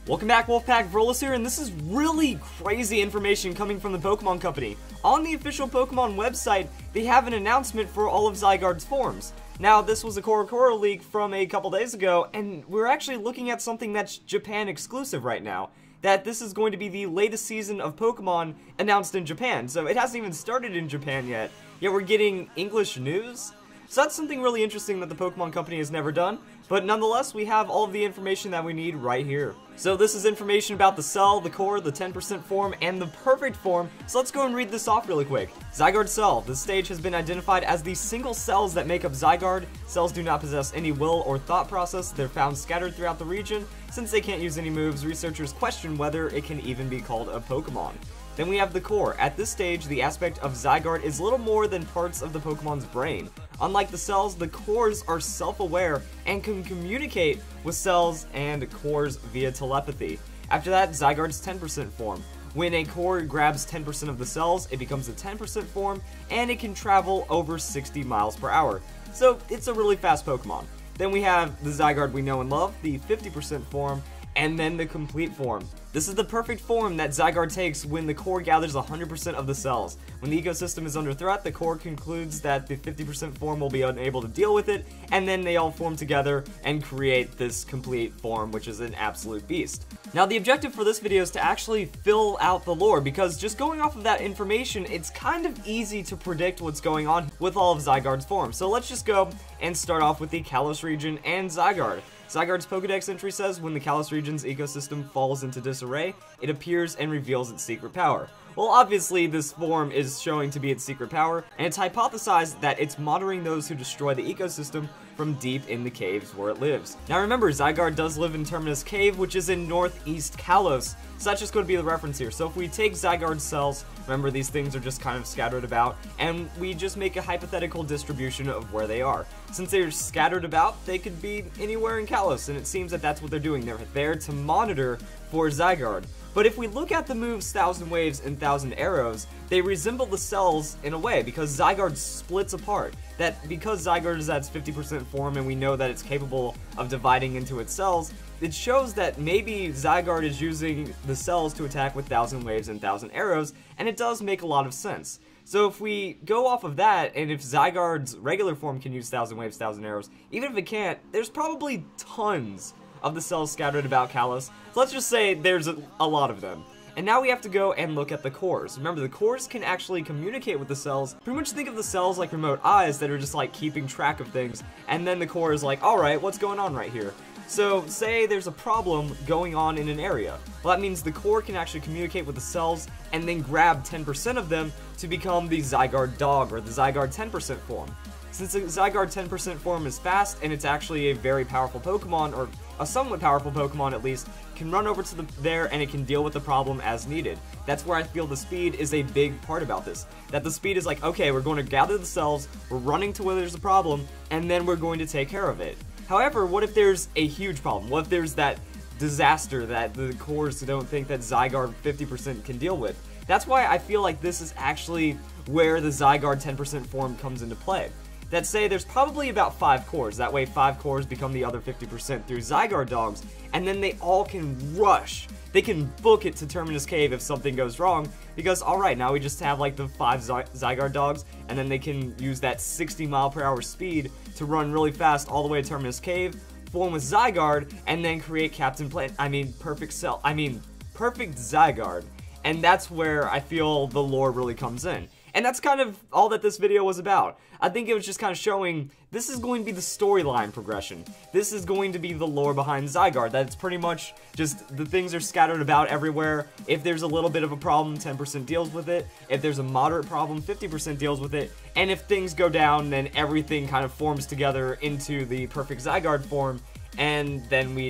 Welcome back, Wolfpack. Vrolas here, and this is really crazy information coming from the Pokemon Company. On the official Pokemon website, they have an announcement for all of Zygarde's forms. Now, this was a Korokoro leak from a couple days ago, and we're actually looking at something that's Japan exclusive right now. That this is going to be the latest season of Pokemon announced in Japan, so it hasn't even started in Japan yet we're getting English news? So that's something really interesting that the Pokemon Company has never done, but nonetheless, we have all of the information that we need right here. So this is information about the Cell, the Core, the 10% form, and the Perfect form, so let's go and read this off really quick. Zygarde Cell. This stage has been identified as the single cells that make up Zygarde. Cells do not possess any will or thought process. They're found scattered throughout the region. Since they can't use any moves, researchers question whether it can even be called a Pokemon. Then we have the Core. At this stage, the aspect of Zygarde is little more than parts of the Pokemon's brain. Unlike the cells, the cores are self-aware and can communicate with cells and cores via telepathy. After that, Zygarde's 10% form. When a core grabs 10% of the cells, it becomes a 10% form, and it can travel over 60 miles per hour. So it's a really fast Pokemon. Then we have the Zygarde we know and love, the 50% form, and then the Complete form. This is the perfect form that Zygarde takes when the core gathers 100% of the cells. When the ecosystem is under threat, the core concludes that the 50% form will be unable to deal with it, and then they all form together and create this Complete form, which is an absolute beast. Now, the objective for this video is to actually fill out the lore, because just going off of that information, it's kind of easy to predict what's going on with all of Zygarde's forms. So let's just go and start off with the Kalos region and Zygarde. Zygarde's Pokedex entry says, when the Kalos region's ecosystem falls into disarray, it appears and reveals its secret power. Well, obviously, this form is showing to be its secret power, and it's hypothesized that it's monitoring those who destroy the ecosystem from deep in the caves where it lives. Now remember, Zygarde does live in Terminus Cave, which is in northeast Kalos, so that's just going to be the reference here. So if we take Zygarde's cells, remember these things are just kind of scattered about, and we just make a hypothetical distribution of where they are. Since they're scattered about, they could be anywhere in Kalos, and it seems that that's what they're doing. They're there to monitor for Zygarde. But if we look at the moves Thousand Waves and Thousand Arrows, they resemble the cells in a way, because Zygarde splits apart. That because Zygarde is at its 50% form and we know that it's capable of dividing into its cells, it shows that maybe Zygarde is using the cells to attack with Thousand Waves and Thousand Arrows, and it does make a lot of sense. So if we go off of that, and if Zygarde's regular form can use Thousand Waves, Thousand Arrows, even if it can't, there's probably tons of the cells scattered about Kalos. So let's just say there's a lot of them. And now we have to go and look at the cores. Remember, the cores can actually communicate with the cells. Pretty much think of the cells like remote eyes that are just like keeping track of things, and then the core is like, alright, what's going on right here? So, say there's a problem going on in an area. Well, that means the core can actually communicate with the cells and then grab 10% of them to become the Zygarde dog, or the Zygarde 10% form. Since the Zygarde 10% form is fast, and it's actually a very powerful Pokemon, or a somewhat powerful Pokemon at least, can run over to there and it can deal with the problem as needed. That's where I feel the speed is a big part about this. That the speed is like, okay, we're going to gather the cells, we're running to where there's a problem, and then we're going to take care of it. However, what if there's a huge problem? What if there's that disaster that the cores don't think that Zygarde 50% can deal with? That's why I feel like this is actually where the Zygarde 10% form comes into play. That say there's probably about 5 cores, that way 5 cores become the other 50% through Zygarde dogs, and then they all can rush. They can book it to Terminus Cave if something goes wrong, because alright, now we just have like the 5 Zygarde dogs, and then they can use that 60-mile-per-hour speed to run really fast all the way to Terminus Cave, form with Zygarde, and then create Perfect Zygarde. And that's where I feel the lore really comes in. And that's kind of all that this video was about. I think it was just kind of showing this is going to be the storyline progression. This is going to be the lore behind Zygarde. That it's pretty much just the things are scattered about everywhere. If there's a little bit of a problem, 10% deals with it. If there's a moderate problem, 50% deals with it. And if things go down, then everything kind of forms together into the Perfect Zygarde form, and then we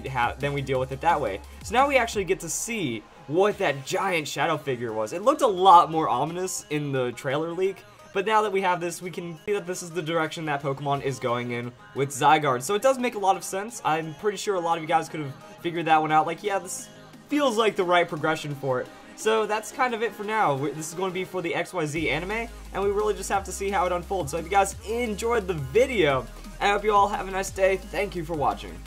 deal with it that way. So now we actually get to see what that giant shadow figure was. It looked a lot more ominous in the trailer leak, but now that we have this, we can see that this is the direction that Pokemon is going in with Zygarde. So it does make a lot of sense. I'm pretty sure a lot of you guys could have figured that one out. Like, yeah, this feels like the right progression for it. So that's kind of it for now. This is going to be for the XYZ anime, and we really just have to see how it unfolds. So if you guys enjoyed the video, I hope you all have a nice day. Thank you for watching.